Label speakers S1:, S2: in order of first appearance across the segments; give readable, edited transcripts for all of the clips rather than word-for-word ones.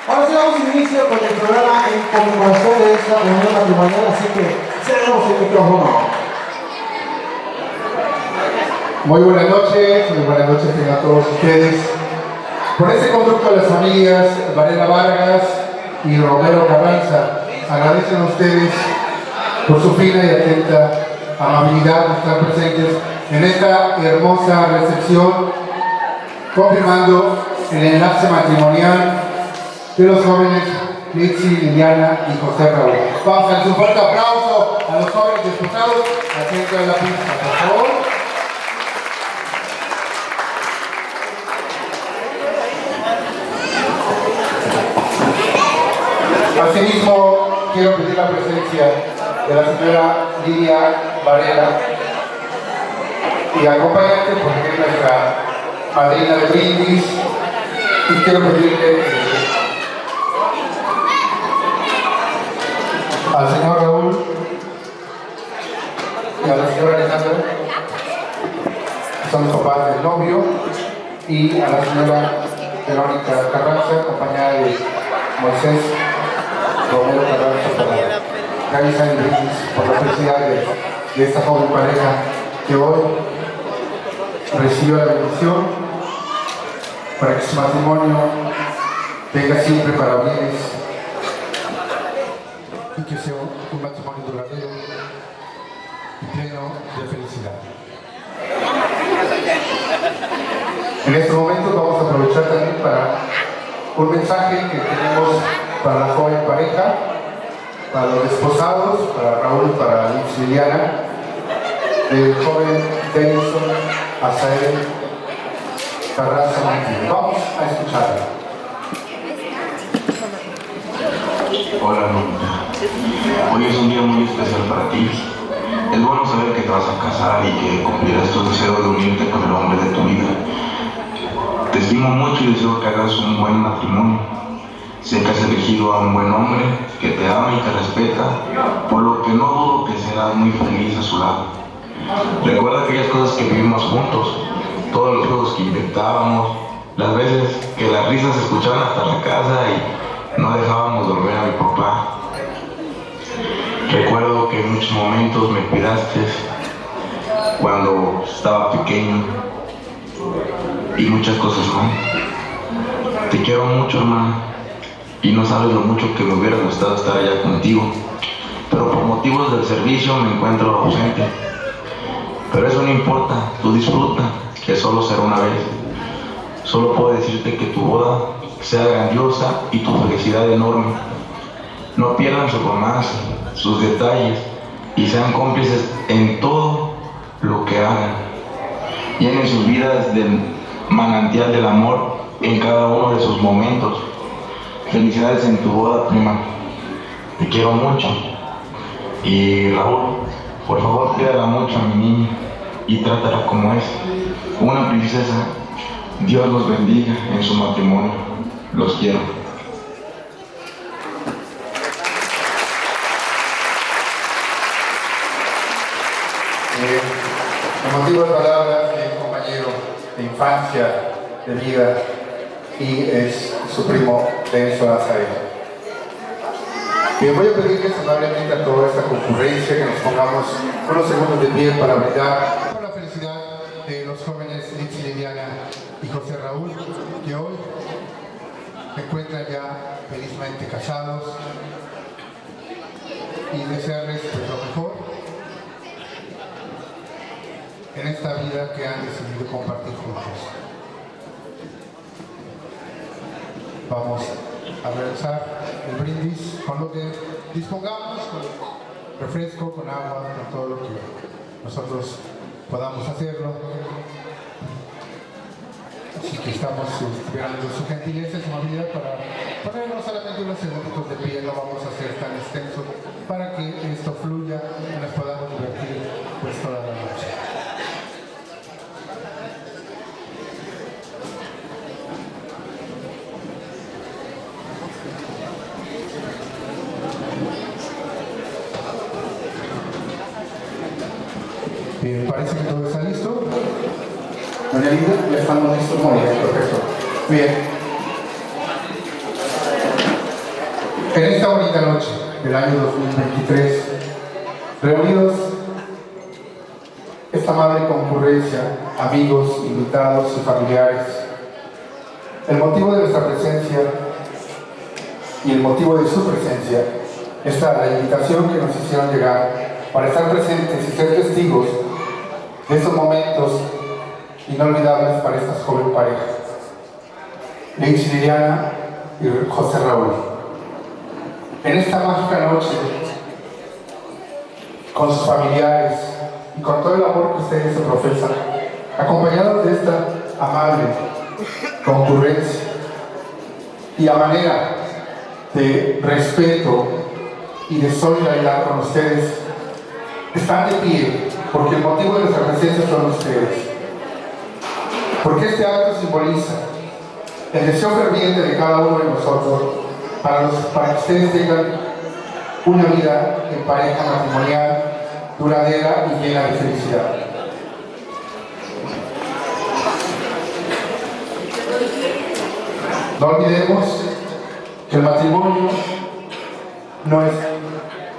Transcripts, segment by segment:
S1: Ahora sí damos inicio con el programa en conmemoración de esta reunión matrimonial, así que cedemos el micrófono.
S2: Muy buenas noches tengan todos ustedes. Por este conducto a las familias Varela Vargas y Romero Carranza, agradecen a ustedes por su fina y atenta amabilidad de estar presentes en esta hermosa recepción, confirmando el enlace matrimonial de los jóvenes Litsi, Liliana y José Raúl. Vamos a hacer un fuerte aplauso a los jóvenes diputados al centro de la pista, por favor. Asimismo, quiero pedir la presencia de la señora Lidia Varela y acompañante porque es nuestra madrina de brindis, y quiero pedirle al señor Raúl y a la señora Alejandra, que son los papás del novio, y a la señora Verónica Carranza, acompañada de Moisés Romero Carranza, para realizar el brindis por la felicidad de esta joven pareja que hoy recibió la bendición para que su matrimonio tenga siempre para bienes y que sea un matrimonio duradero y lleno de felicidad. En este momento vamos a aprovechar también para un mensaje que tenemos para la joven pareja, para los desposados, para Raúl y para Liliana, del joven Denison Azael Carranza Martínez. Vamos a escucharla.
S3: Hola, Lupita. Hoy es un día muy especial para ti. Es bueno saber que te vas a casar y que cumplirás tu deseo de unirte con el hombre de tu vida. Te estimo mucho y deseo que hagas un buen matrimonio. Sé que has elegido a un buen hombre que te ama y te respeta, por lo que no dudo que serás muy feliz a su lado. Recuerda aquellas cosas que vivimos juntos, todos los juegos que inventábamos, las veces que las risas se escuchaban hasta la casa y no dejábamos dormir a mi papá. Recuerdo que en muchos momentos me cuidaste cuando estaba pequeño y muchas cosas más. Te quiero mucho, hermano. Y no sabes lo mucho que me hubiera gustado estar allá contigo, pero por motivos del servicio me encuentro ausente. Pero eso no importa, tú disfruta, que solo será una vez. Solo puedo decirte que tu boda sea grandiosa y tu felicidad enorme. No pierdan su romance, sus detalles, y sean cómplices en todo lo que hagan. Llenen sus vidas del manantial del amor en cada uno de sus momentos. Felicidades en tu boda, prima. Te quiero mucho. Y Raúl, por favor, cuídala mucho a mi niña y trátala como es una princesa. Dios los bendiga en su matrimonio. Los quiero.
S2: Emotivas palabras de un compañero de infancia, de vida, y es su primo Denison Azael. Voy a pedirles amablemente a toda esta concurrencia que nos pongamos unos segundos de pie para brindar por la felicidad de los jóvenes Litsi, Liliana y José Raúl, que hoy se encuentran ya felizmente casados, y desearles pues, lo mejor en esta vida que han decidido compartir juntos. Vamos a realizar el brindis con lo que dispongamos, con refresco, con agua, con todo lo que nosotros podamos hacerlo. Así que estamos esperando su gentileza y su amabilidad para ponernos solamente unos segundos de pie. No vamos a hacer tan extenso para que esto fluya y nos podamos divertir pues toda la noche. Bien, parece que todo está listo. Doña Linda, ya estamos listos. Muy bien, perfecto. Bien. En esta bonita noche del año 2023, reunidos esta amable concurrencia, amigos, invitados y familiares, el motivo de nuestra presencia y el motivo de su presencia está la invitación que nos hicieron llegar para estar presentes y ser testigos de estos momentos inolvidables para esta joven pareja, Lix y Liliana y José Raúl. En esta mágica noche, con sus familiares y con todo el amor que ustedes se profesan, acompañados de esta amable concurrencia y a manera de respeto y de solidaridad con ustedes, están de pie, porque el motivo de nuestra presencia son ustedes. Porque este acto simboliza el deseo ferviente de cada uno de nosotros para que ustedes tengan una vida en pareja matrimonial, duradera y llena de felicidad. No olvidemos que el matrimonio no es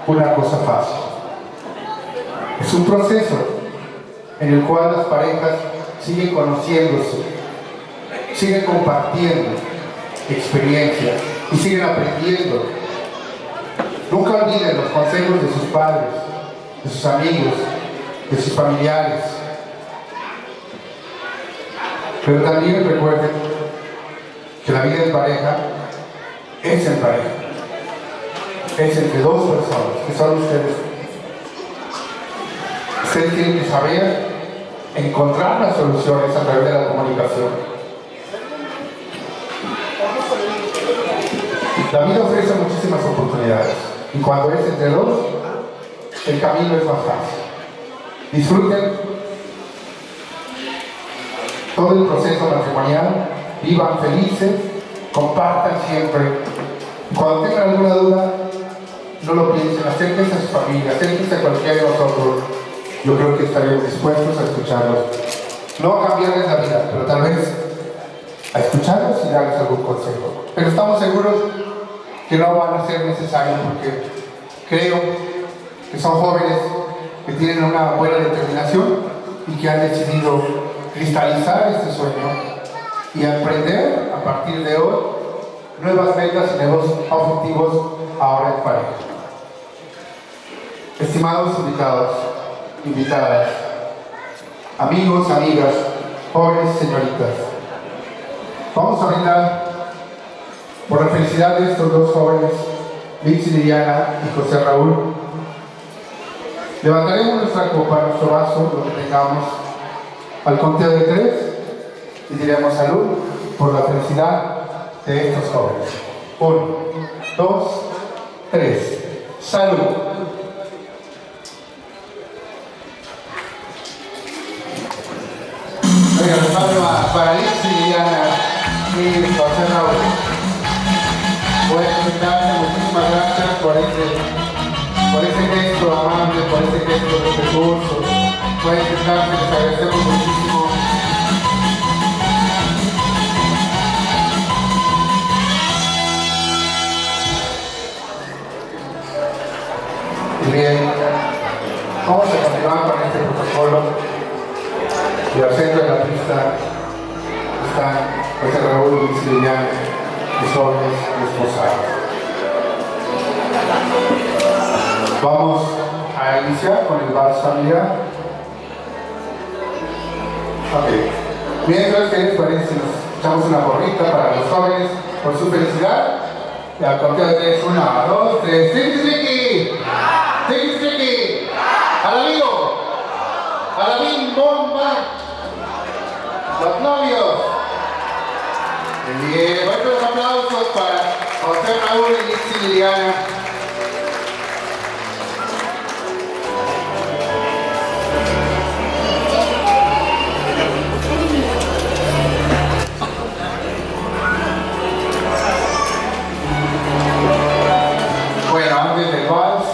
S2: una cosa fácil. Es un proceso en el cual las parejas siguen conociéndose, siguen compartiendo experiencias y siguen aprendiendo. Nunca olviden los consejos de sus padres, de sus amigos, de sus familiares. Pero también recuerden que la vida en pareja es en pareja. Es entre dos personas, que son ustedes. Ustedes tienen que saber encontrar las soluciones a través de la comunicación. La vida ofrece muchísimas oportunidades y cuando es entre dos, el camino es más fácil. Disfruten todo el proceso matrimonial, vivan felices, compartan siempre. Cuando tengan alguna duda, no lo piensen, acérquense a su familia, acérquense a cualquiera de nosotros. Yo creo que estaremos dispuestos a escucharlos. No a cambiarles la vida, pero tal vez a escucharlos y darles algún consejo. Pero estamos seguros que no van a ser necesarios porque creo que son jóvenes que tienen una buena determinación y que han decidido cristalizar este sueño y emprender a partir de hoy nuevas metas y nuevos objetivos ahora en pareja. Estimados invitados, invitadas, amigos, amigas, jóvenes, señoritas, vamos a brindar por la felicidad de estos dos jóvenes, Lix y Liliana y José Raúl. Levantaremos nuestra copa, nuestro vaso, lo que tengamos, al conteo de 3 y diremos salud por la felicidad de estos jóvenes. 1, 2, 3. Salud. Oigan, para Lix y Liliana y José Raúl. Pueden sentarse, muchísimas gracias por ese gesto amable, por ese gesto respetuoso. Pueden sentarse, les agradecemos muchísimo. Bien, vamos a continuar con este protocolo y al centro de la pista están José Raúl y Liliana, los jóvenes desposados. Vamos a iniciar con el vals familiar. Ok. Mientras, ¿qué les parece si nos echamos una porrita para los jóvenes por su felicidad? Y al conteo de 3, 1, 2, 3. ¡Triqui, triqui! ¡Triqui, triqui! ¡Al amigo! ¡A la bim bomba! ¡Los novios! Bien, buenos aplausos para José Raúl y Liliana. Bueno, antes del vals,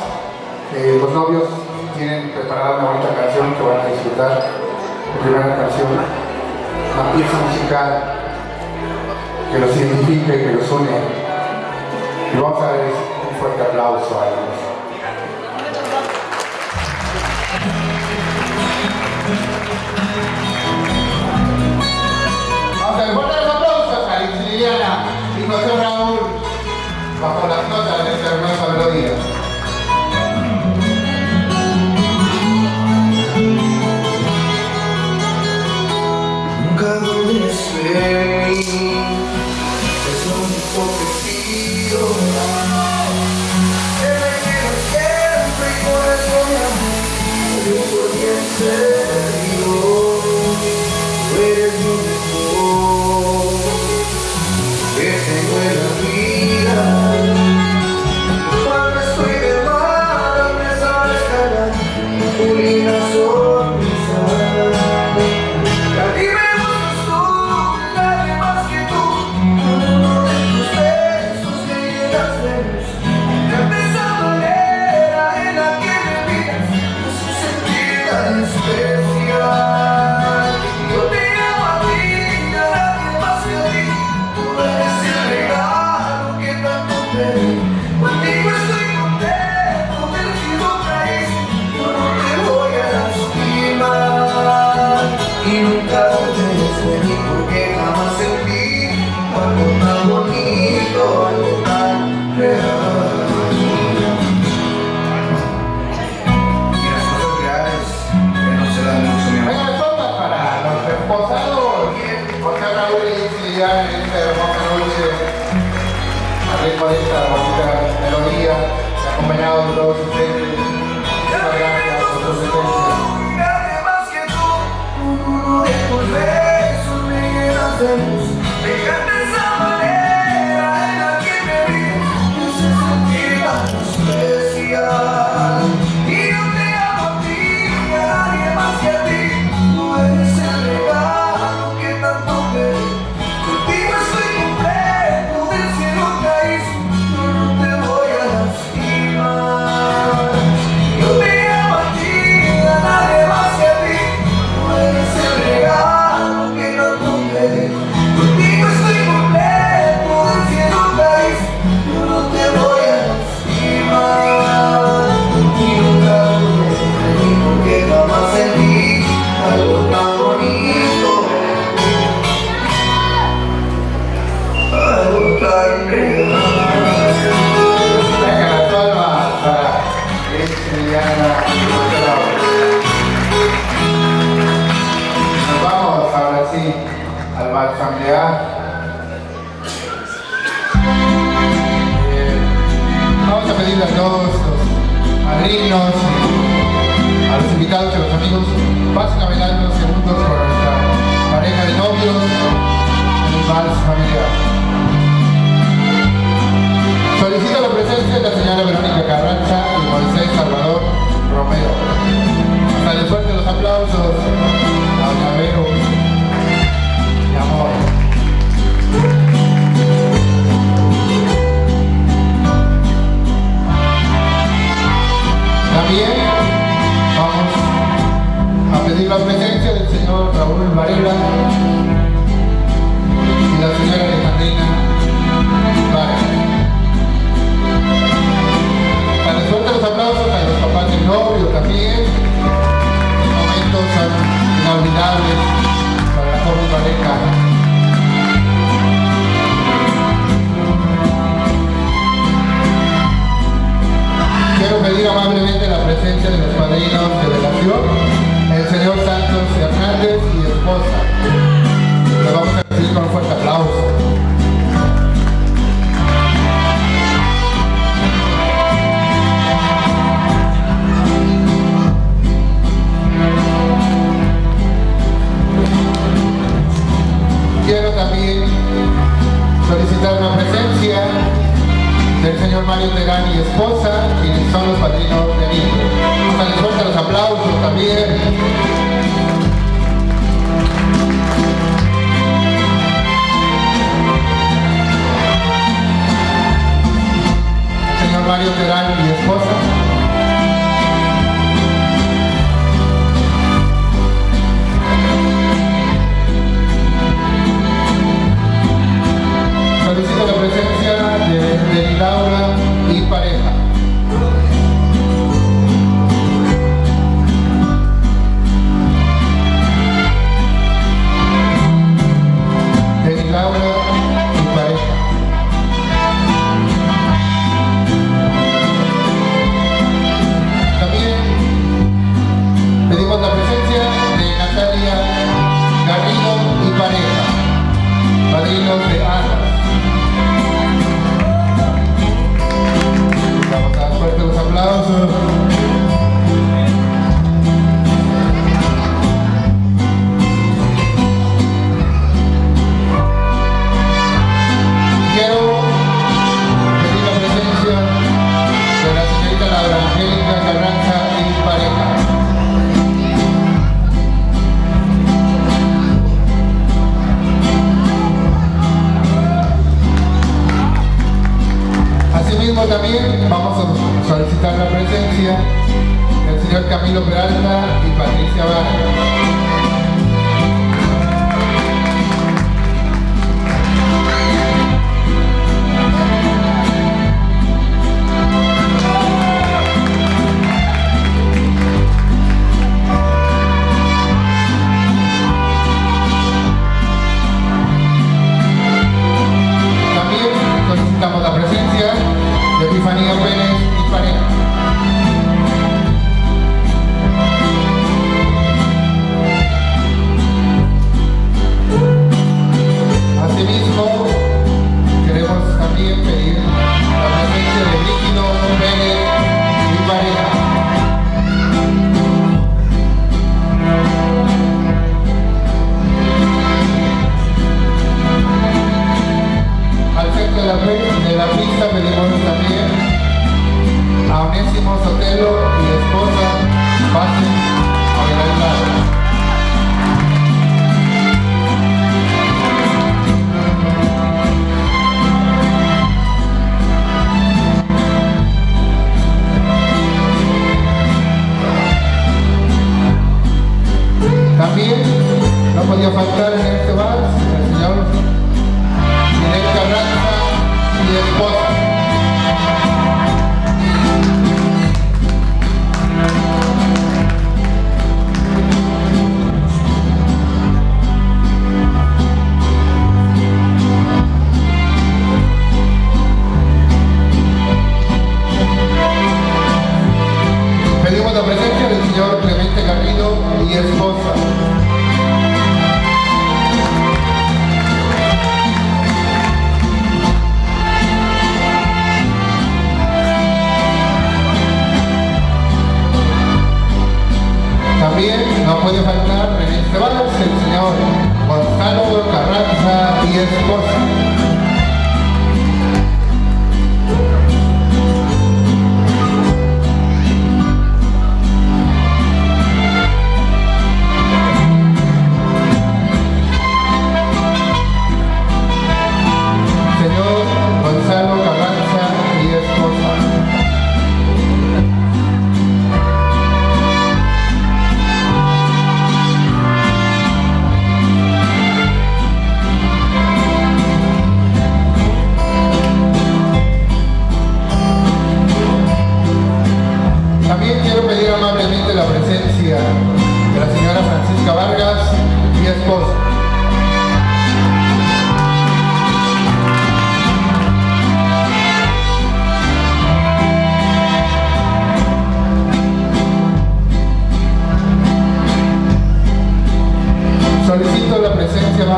S2: los novios tienen preparada una bonita canción que van a disfrutar. La primera canción, una pieza musical que los identifique, que los une. Y vamos a dar un fuerte aplauso a ellos. Vamos a dar fuertes aplausos a Liliana y José Raúl bajo las notas de esta hermosa melodía.
S4: Nunca dudes de mí, es lo único que pido. Te quiero siempre y por eso mi amor, yo por ti en serio. Tú eres lo mejor que tengo en la vida. Cuando estoy de mala me sabes callar, tu linda sonrisa. Nadie me gustas tú, nadie más que tú. Uno de tus besos que llenas de luz. De esa manera en la que me miras, me hace sentir tan especial. Yo te amo a ti, a nadie más que a ti. Tú eres el regalo que tanto pedí. Contigo estoy contento, del cielo caes. Yo no te voy a lastimar. Y nunca dudes de mí porque jamás sentí algo tan bonito, algo tan real. Y las cosas reales que no se dan mucho, mi amor.
S2: Venga, todas para los desposados. José Raúl y Liliana en esta hermosa noche. Al ritmo de esta bonita melodía, acompañado de todos ustedes. Muchas gracias por su presencia.
S4: Nadie más que tú, uno de tus besos me llenas de luz. Me encanta esa manera en la que me ríes, me hace sentir tan especial. Y yo te amo a ti, a nadie más que a ti. Tú eres el regalo que tanto pedí. Contigo estoy completo, del cielo caíste. Yo no te voy a lastimar. Yo te amo a ti, a nadie más que a ti. Tú eres el regalo que tanto pedí. Contigo estoy completo, del cielo caíste. Yo no te voy a lastimar. Y nunca dudes de mí porque jamás sentí algo tan bonito, algo tan real.
S2: Venga, las palmas para Liliana y José Raúl. Nos vamos ahora sí al vals familiar. Vamos a pedirle a todos los padrinos, a los invitados y a los amigos, pasen a bailar unos segundos con nuestra pareja de novios en el vals familiar. Solicito la presencia de la señora Verónica Carranza y Moisés Salvador Romero. Hasta fuerte los aplausos a doña Vero, mi amor. También vamos a pedir la presencia del señor Raúl Varela y la señora Alejandrina Varela. Para suerte los aplausos a los papás del novio también. Momentos inolvidables para la joven pareja. presencia de los padrinos de velación, el señor Santos Hernández y esposa. Los vamos a recibir con un fuerte aplauso. Quiero también solicitar una presencia del señor Mario Terán y esposa, quienes son los padrinos de niño. Vamos a les fuerte los aplausos también. El señor Mario Terán y esposa. Solicito la presencia de Laura y pareja. De Laura y pareja. También pedimos la presencia de Natalia Garrido y pareja, padrinos de Ana. Vamos a dar fuerte los aplausos. Quiero pedir la presencia de la señorita Laura Angélica Carranza y pareja. Asimismo también vamos a solicitar la presencia del señor Camilo Peralta y Patricia Vargas. También solicitamos la presencia de Epifanía Pérez y pareja. Asimismo, queremos también pedir la presencia de Líquido Pérez y pareja. Al centro de la pista pedimos también a Onésimo Sotelo y esposa pasen a bailar. También no podía faltar en este vals el señor Miguel Carranza y esposa. Pedimos la presencia del señor Clemente Garrido y esposa. También no puede faltar en este vals el señor Gonzalo Carranza y esposa. Señor Gonzalo Carranza y esposa. También quiero pedir amablemente la presencia de la señora Francisca Vargas y esposa.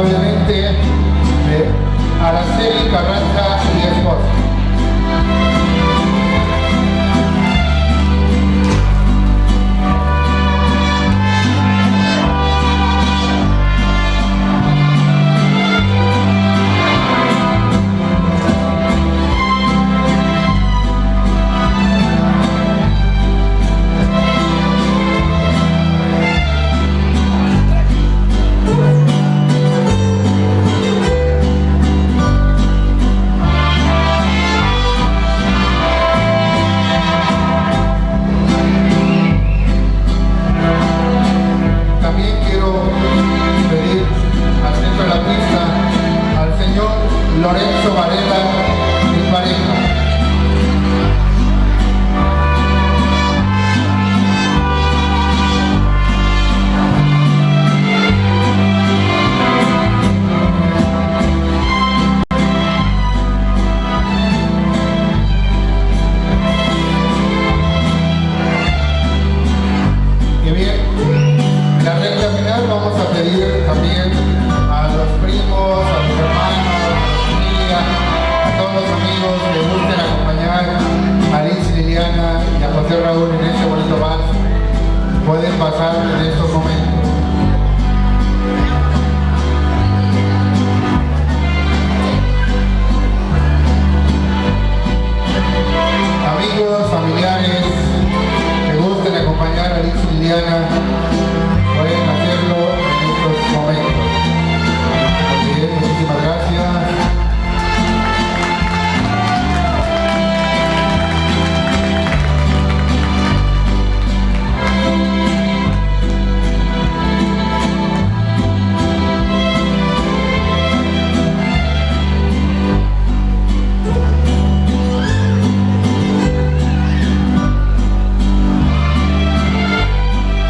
S2: amablemente de Araceli Carranza y esposa. También quiero pedir al centro de la pista al señor Lorenzo Varela y pareja. Y bien, en la recta final vamos a pedir también a los primos, a los hermanos, a la familia, a todos los amigos que gusten acompañar a Liz y Liliana y a José Raúl en este bonito vals. Pueden pasar en estos momentos. Amigos, familiares que gusten acompañar a Liz y Liliana, pueden hacerlo en estos momentos. Muy bien, muchísimas gracias.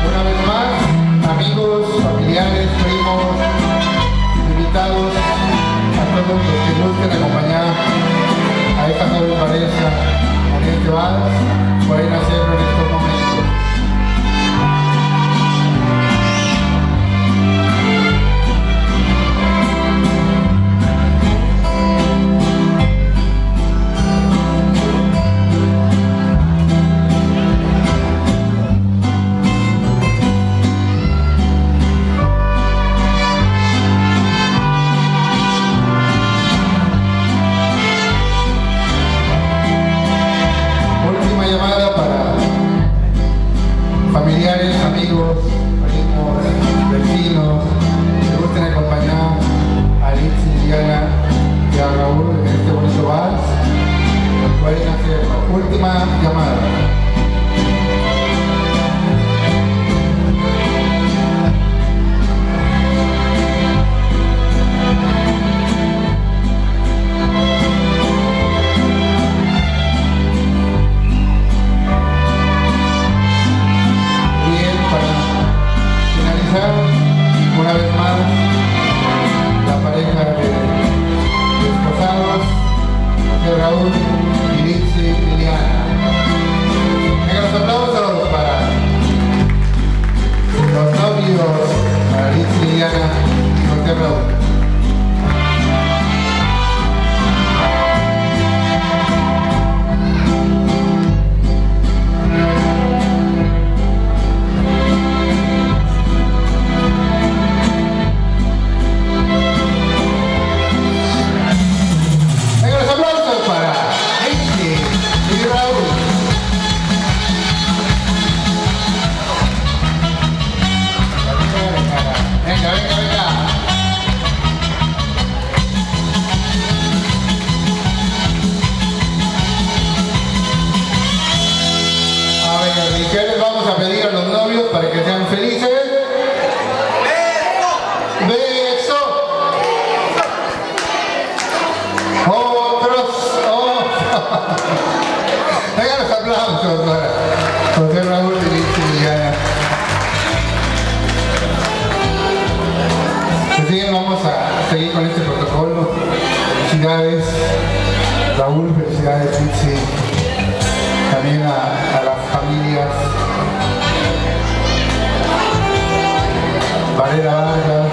S2: Una vez más, amigos, familiares, primos, invitados, a todos los que gusten acompañar a esta joven pareja en este vals, pueden hacerlo en estos momentos. Última llamada para familiares, amigos, primos, vecinos que gusten acompañar a Liz y Liliana y a Raúl en este bonito vals. Pueden hacerlo. Última llamada. Bien, para finalizar, una vez más, la pareja de desposados, José Raúl y Liz y Liliana. Venga, los aplausos para los novios, para Liz y Liliana y José Raúl. Venga, los aplausos para Liz y Raúl. Venga, venga, venga. A ver, ¿y qué les vamos a pedir a los novios para que sean felices? ¡Beso! ¡Otros! ¡Oh! Venga, los aplausos para José Raúl y Liz y Liliana. Pues bien, vamos a seguir con este protocolo. Felicidades, Raúl, felicidades, Liz. También a las familias Varela Vargas,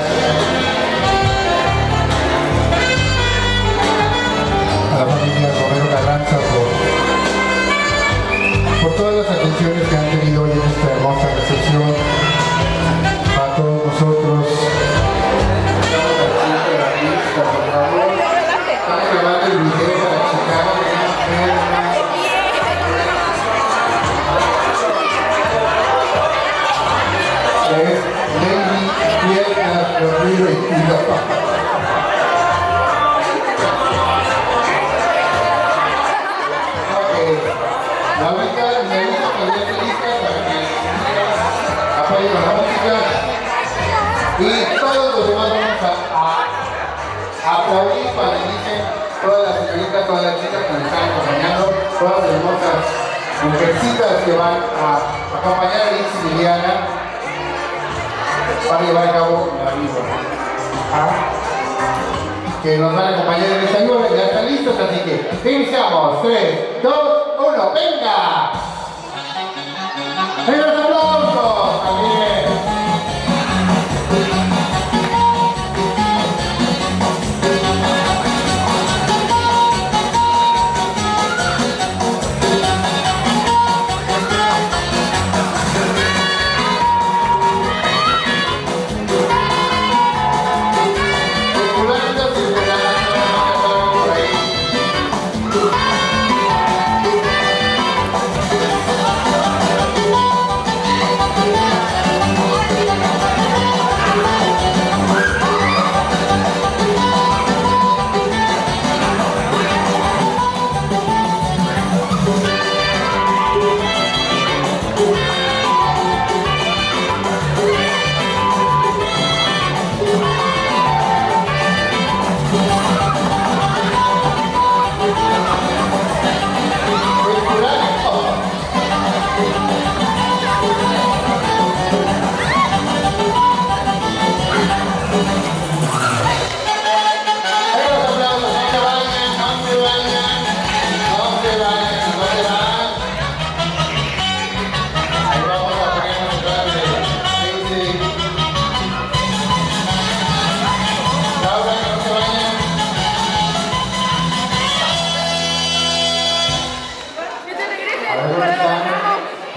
S2: Y todos los demás vamos a aplaudir cuando inicien todas las señoritas, todas las chicas que nos están acompañando, todas las hermosas mujercitas que van a acompañar a Liz y Liliana para llevar a cabo la misma. Que nos van a acompañar en esta ayuda. Ya están listos, así que iniciamos. 3, 2, 1, ¡venga! ¡Venga los aplausos! También.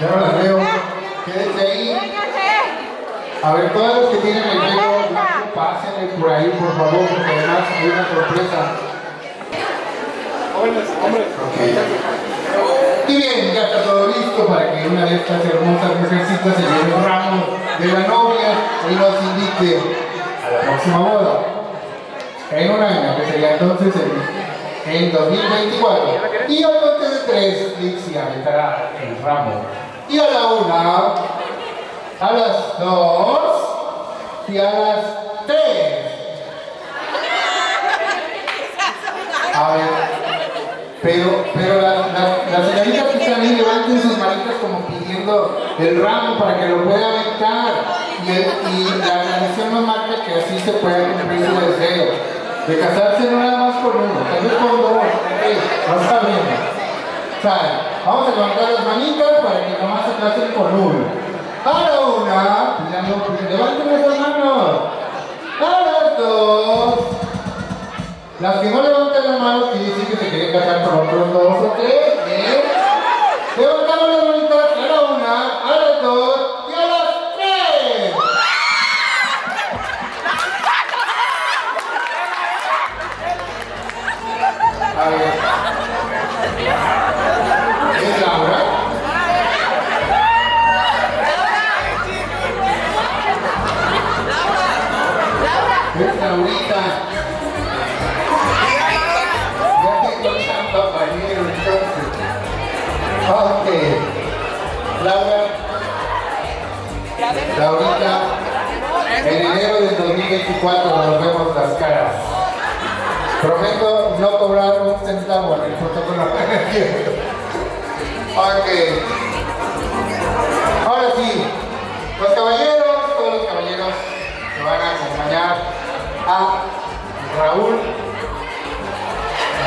S2: Ya no las veo. Quédense ahí. A ver, todos los que tienen el pelo blanco, pásenle por ahí, por favor, porque además hay una sorpresa. Okay. Y bien, ya está todo listo para que una de estas hermosas mujercitas se lleve el ramo de la novia y nos invite a la próxima boda. En un año, que sería entonces en 2024. Y al conte de 3, Dixie aventará el ramo. Y a la 1, a las 2 y a las 3. A ver, pero las señoritas que están ahí levanten sus manitas como pidiendo el ramo para que lo pueda aventar. Y la tradición nos marca que así se puede cumplir su deseo. De casarse no nada más con uno, tal vez con dos, no sabemos. O sea, vamos a levantar las manitas para que nomás se casen con uno. A la 1, levanten las manos. A las 2. Las que no levantan las manos quiere decir que se quieren casar con otros 2 o 3. Levantamos las manitas a la 1, a las 2 y a las 3. A ver. ¿Es Laura? Es Laurita. Ya te contan compañero entonces. Ok. Laurita. En enero del 2024 nos vemos las caras. Prometo no cobrar un centavo en el protocolo. Ok. Ahora sí, los caballeros, todos los caballeros que van a acompañar a Raúl.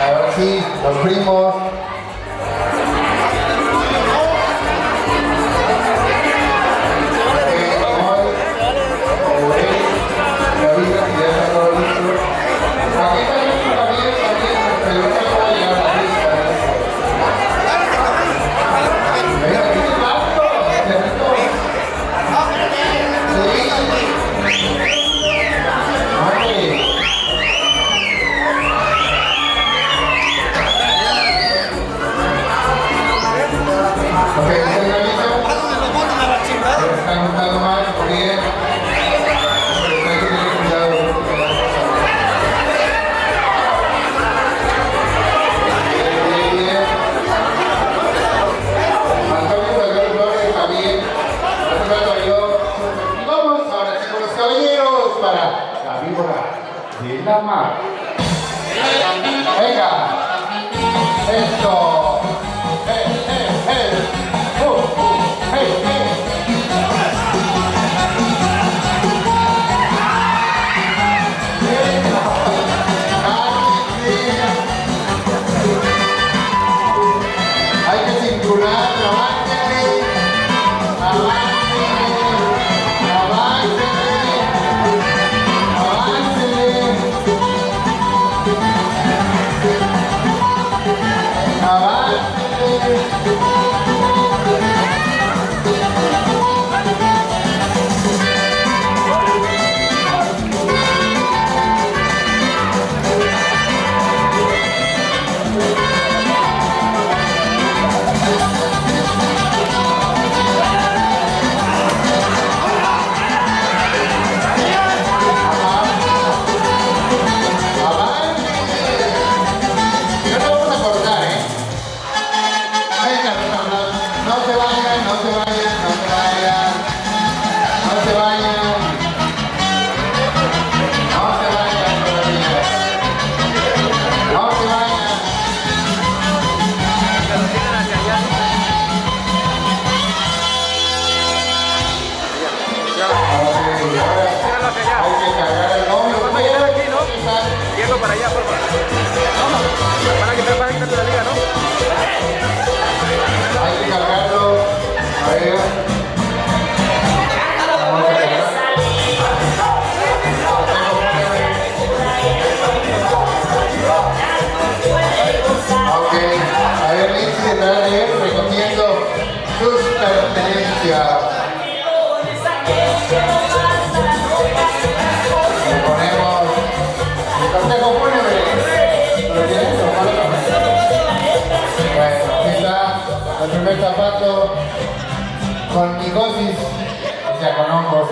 S2: Ahora sí, los primos. para la víbora de la mar. Venga. Esto. Hey, hey, hey. Hey, hey. Hay que cinturar, aváncenle, aváncenle, aváncenle, aváncenle, aváncenle.
S5: Para allá, por favor. Para quitar la liga, ¿no?
S2: Hay que cargarlo. A ver. Vamos a cargar. Ok. A ver, Lindsay, detrás de él, recogiendo sus pertenencias. Le ponemos el cortejo fúnebre. ¿Lo tienes? Bueno, aquí está el primer zapato con micosis, o sea, con hongos.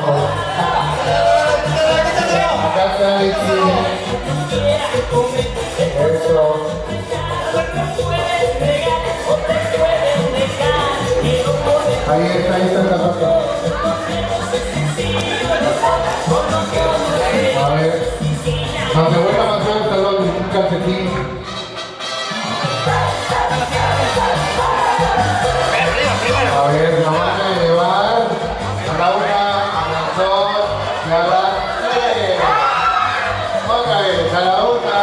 S2: Acá está Alexi. Eso. Ahí está el zapato. A ver. Aunque vuelva más grande, tal vez un calcetín. A ver, nos van a llevar a la una, a las dos y a las tres. Otra vez, a la una,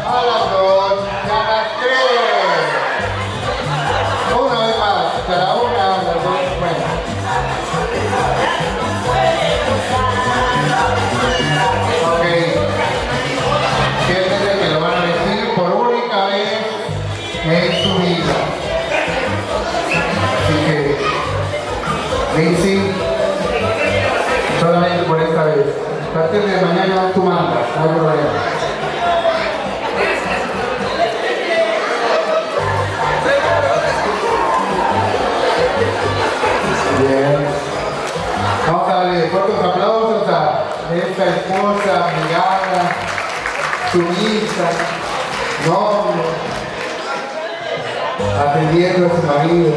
S2: a las dos y a las tres. Una vez más, a la una, a las dos, bueno. Ok. Fíjense que lo van a decir por única vez en su vida. Así que, Lindsay, solamente por esta vez. A partir de mañana tú mandas, no hay problema. Bien. Vamos a darle fuertes aplausos a esta esposa, amigada, sumisa, noble, atendiendo a su marido,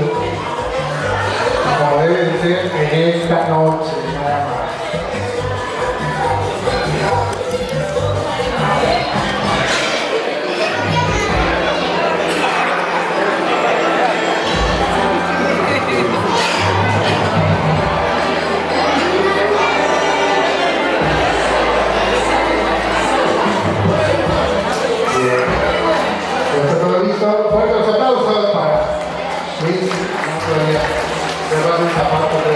S2: como debe de ser en esta noche, nada más. ¿Está todo listo? Fuertes aplausos para Luis. Vamos a cerrar el zapato de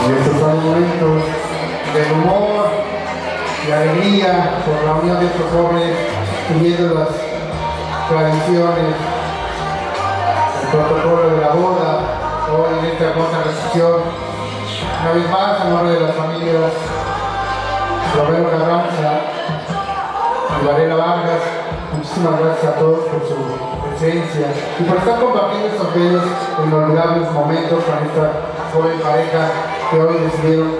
S2: y estos son momentos de humor, de alegría por la unión de estos jóvenes, siguiendo las tradiciones, el protocolo de la boda. Hoy en esta hermosa recepción, una vez más en nombre de las familias Romero Carranza y Varela Vargas, muchísimas gracias a todos por su presencia y por estar compartiendo estos bellos e inolvidables momentos con esta joven pareja que hoy decidieron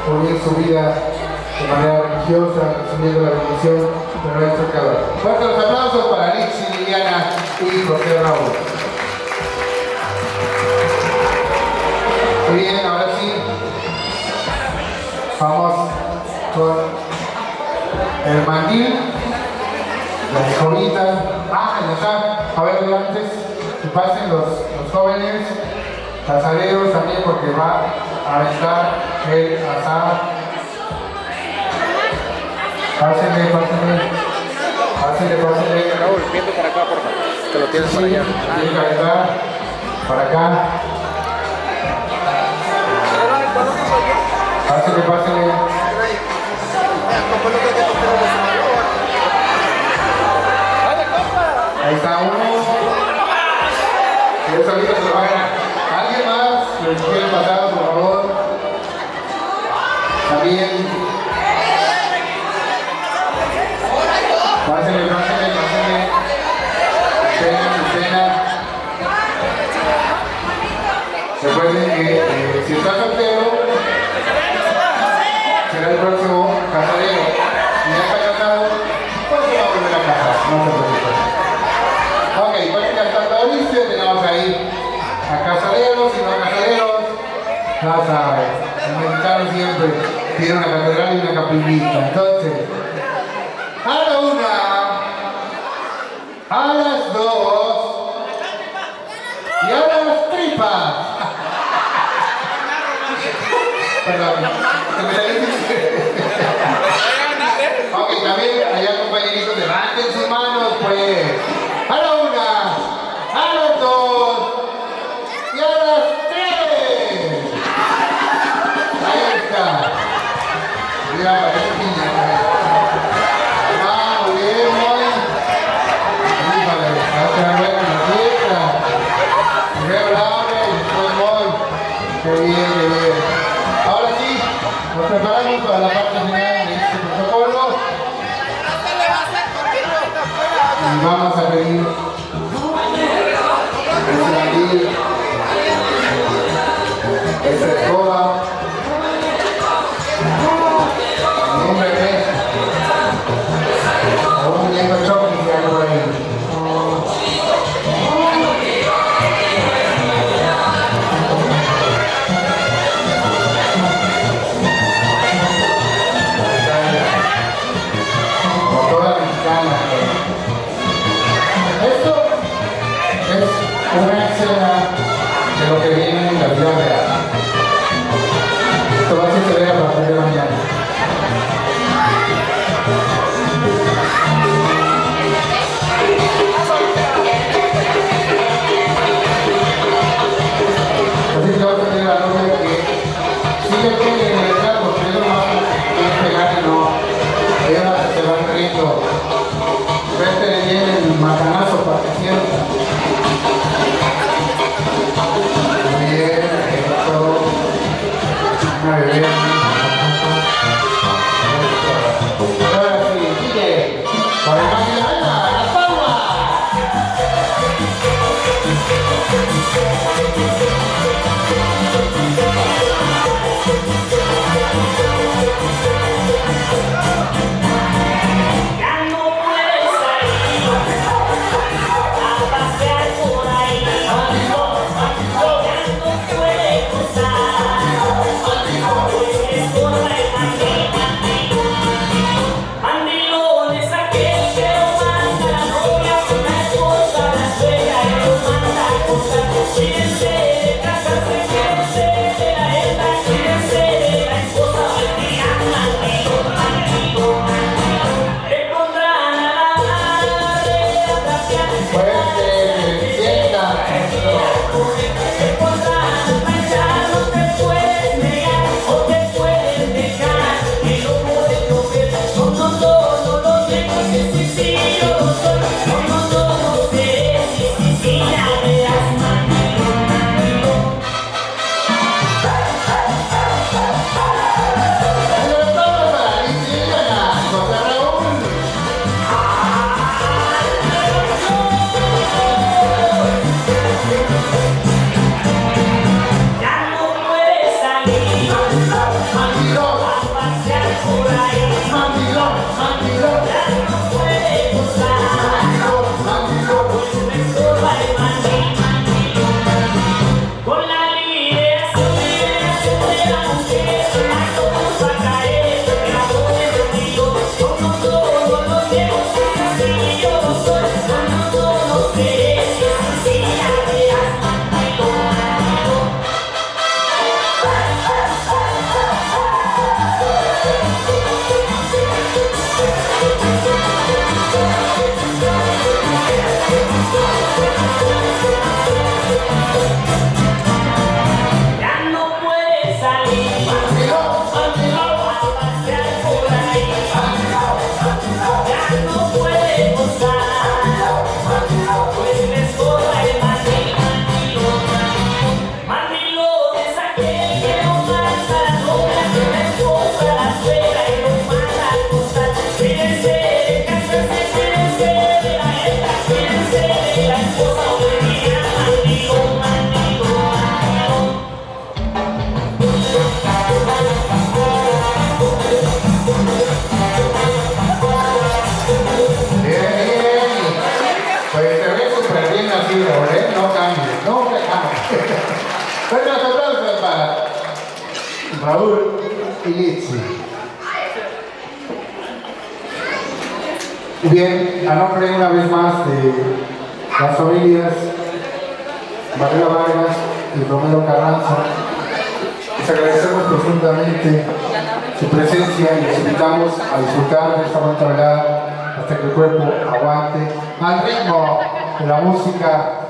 S2: unir su vida de manera religiosa, recibiendo la bendición de nuestro Creador. Fuertes los aplausos para Alexi y Liliana. y José Raúl. Muy bien, ahora sí. Vamos con el mandil, la escobita. Ya está. A ver, antes que pasen los jóvenes, casaderos también, porque va a estar el asado. Pásenle.
S5: Raúl, viendo para acá, por favor. Que lo tienes para allá.
S2: Tiene que aventar para acá. Pásenle. Ahí está uno. ¿Quieres salir a su vaina? ¿Alguien más que quiere pasar, por favor? También. Pásenle. Cena. Recuerden que si está soltero, será el próximo casadero. Si ya está casado, pues se va a volver a casar, no se preocupen. Ok, pues ya está todo listo. Tenemos ahí a casaderos y no casaderos. Ya saben, el mexicano siempre tiene una catedral y una capillita. Entonces, a la una, a las dos y a las tripas. Perdón, se me salió. Ok, también allá compañeritos, levanten sus manos, pues. A la una, a las dos y a las tres. Ahí está. Mira, parece piña. Muy bien, muy. Hasta luego en la fiesta. Qué bravo, qué bien. Ahora sí, nos preparamos para la parte final de este protocolo. Y vamos a pedir ese mandil, esa escoba, un bebé, o un muñeco choque que hay por ahí. Esto es una escena de lo que viene en la vida real. Esto va a suceder a partir de mañana. Así que vamos a tener la novia que sigue en el retrato, porque ellos no quieren pegar y no, ellos se van riendo. Este le viene el macanazo para que sienta. Muy bien, esto. Una bebé. Ahora sí, sigue. Para el Magdalena, las palmas. y Litsi. Bien, a nombre una vez más de las familias Varela Vargas y Romero Carranza, les agradecemos profundamente su presencia y les invitamos a disfrutar de esta bonita velada hasta que el cuerpo aguante al ritmo de la música